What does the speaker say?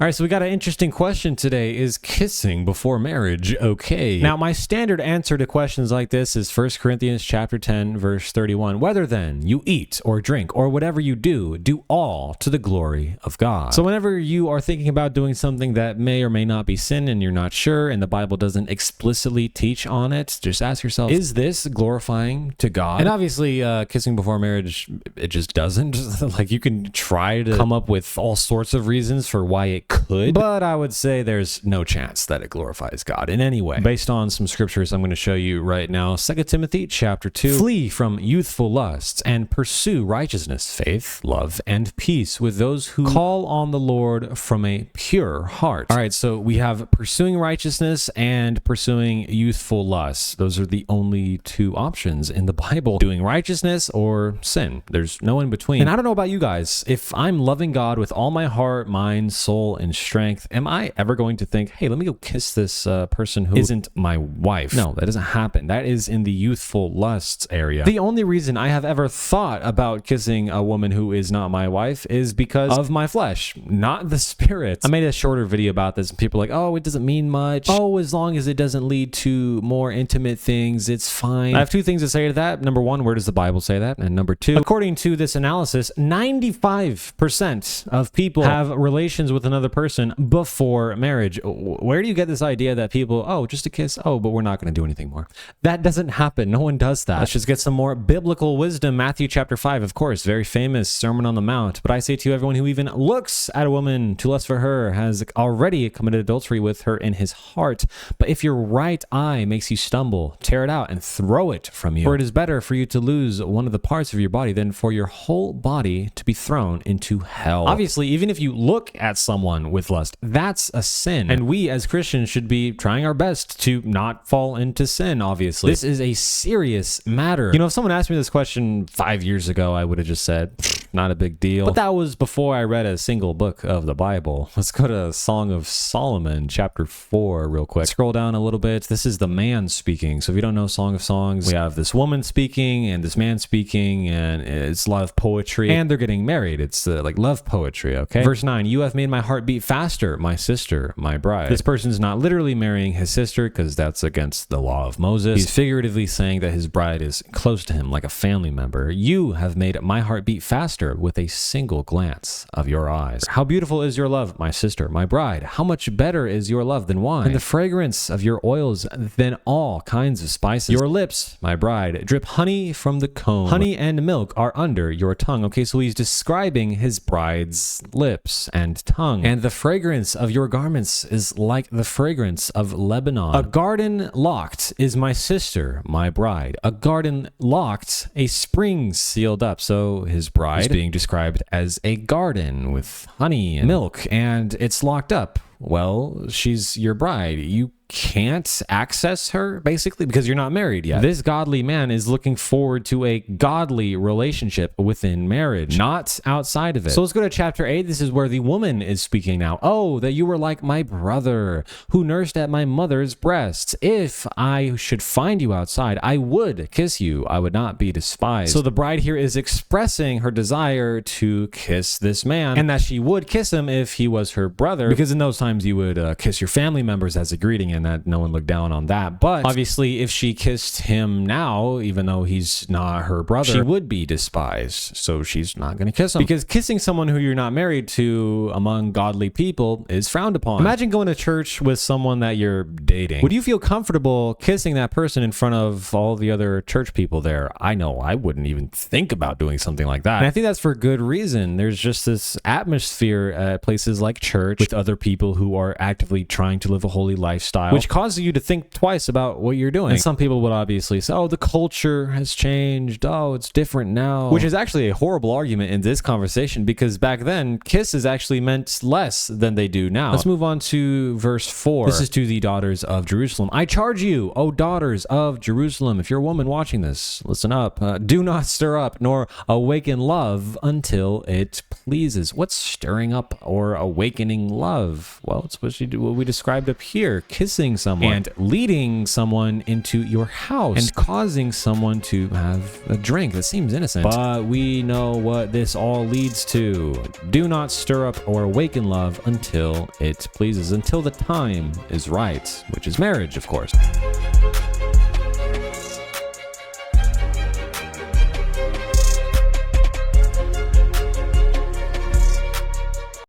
All right, so we got an interesting question today. Is kissing before marriage okay? Now, my standard answer to questions like this is 1 Corinthians chapter 10, verse 31. Whether then you eat or drink or whatever you do all to the glory of God. So whenever you are thinking about doing something that may or may not be sin and you're not sure and the Bible doesn't explicitly teach on it, just ask yourself, is this glorifying to God? And obviously, kissing before marriage, it just doesn't. Like, you can try to come up with all sorts of reasons for why it could, but I would say there's no chance that it glorifies God in any way. Based on some scriptures I'm going to show you right now, 2 Timothy chapter 2, flee from youthful lusts and pursue righteousness, faith, love, and peace with those who call on the Lord from a pure heart. All right, so we have pursuing righteousness and pursuing youthful lusts. Those are the only two options in the Bible, doing righteousness or sin. There's no in between. And I don't know about you guys, if I'm loving God with all my heart, mind, soul, and strength, am I ever going to think, hey, let me go kiss this person who isn't my wife? No, that doesn't happen. That is in the youthful lusts area. The only reason I have ever thought about kissing a woman who is not my wife is because of my flesh, not the spirit. I made a shorter video about this and people are like, oh, it doesn't mean much. Oh, as long as it doesn't lead to more intimate things, it's fine. I have two things to say to that. Number one, where does the Bible say that? And number two, according to this analysis, 95% of people have relations with another person before marriage. Where do you get this idea that people, oh, just a kiss, oh, but we're not going to do anything more? That doesn't happen. No one does that. Let's just get some more biblical wisdom. Matthew chapter 5, of course, very famous Sermon on the Mount. But I say to everyone who even looks at a woman to lust for her has already committed adultery with her in his heart. But if your right eye makes you stumble, tear it out and throw it from you. For it is better for you to lose one of the parts of your body than for your whole body to be thrown into hell. Obviously, even if you look at someone with lust, that's a sin. And we as Christians should be trying our best to not fall into sin, obviously. This is a serious matter. You know, if someone asked me this question 5 years ago, I would have just said, not a big deal. But that was before I read a single book of the Bible. Let's go to Song of Solomon, chapter 4, real quick. Scroll down a little bit. This is the man speaking. So if you don't know Song of Songs, we have this woman speaking and this man speaking, and it's a lot of poetry, and they're getting married. It's like love poetry, okay? Verse 9, you have made my heart beat faster, my sister, my bride. This person's not literally marrying his sister because that's against the law of Moses. He's figuratively saying that his bride is close to him like a family member. You have made my heart beat faster with a single glance of your eyes. How beautiful is your love, my sister, my bride. How much better is your love than wine, and the fragrance of your oils than all kinds of spices. Your lips, my bride, drip honey from the comb. Honey and milk are under your tongue. Okay, so he's describing his bride's lips and tongue. And the fragrance of your garments is like the fragrance of Lebanon. A garden locked is my sister, my bride. A garden locked, a spring sealed up. So his bride is being described as a garden with honey and milk, and it's locked up. Well, she's your bride. You can't access her, basically, because you're not married yet. This godly man is looking forward to a godly relationship within marriage, not outside of it. So let's go to chapter 8. This is where the woman is speaking now. Oh, that you were like my brother, who nursed at my mother's breasts. If I should find you outside, I would kiss you. I would not be despised. So the bride here is expressing her desire to kiss this man, and that she would kiss him if he was her brother, because in those times you would kiss your family members as a greeting, and that no one looked down on that. But obviously, if she kissed him now, even though he's not her brother, she would be despised. So she's not going to kiss him, because kissing someone who you're not married to among godly people is frowned upon. Imagine going to church with someone that you're dating. Would you feel comfortable kissing that person in front of all the other church people there? I know I wouldn't even think about doing something like that. And I think that's for good reason. There's just this atmosphere at places like church with other people who are actively trying to live a holy lifestyle, which causes you to think twice about what you're doing. And some people would obviously say, oh, the culture has changed. Oh, it's different now. Which is actually a horrible argument in this conversation, because back then, kisses actually meant less than they do now. Let's move on to verse 4. This is to the daughters of Jerusalem. I charge you, O daughters of Jerusalem. If you're a woman watching this, listen up. Do not stir up nor awaken love until it pleases. What's stirring up or awakening love? Well, it's what we described up here, kissing someone and leading someone into your house and causing someone to have a drink. That seems innocent, but we know what this all leads to. Do not stir up or awaken love until it pleases, until the time is right, which is marriage, of course.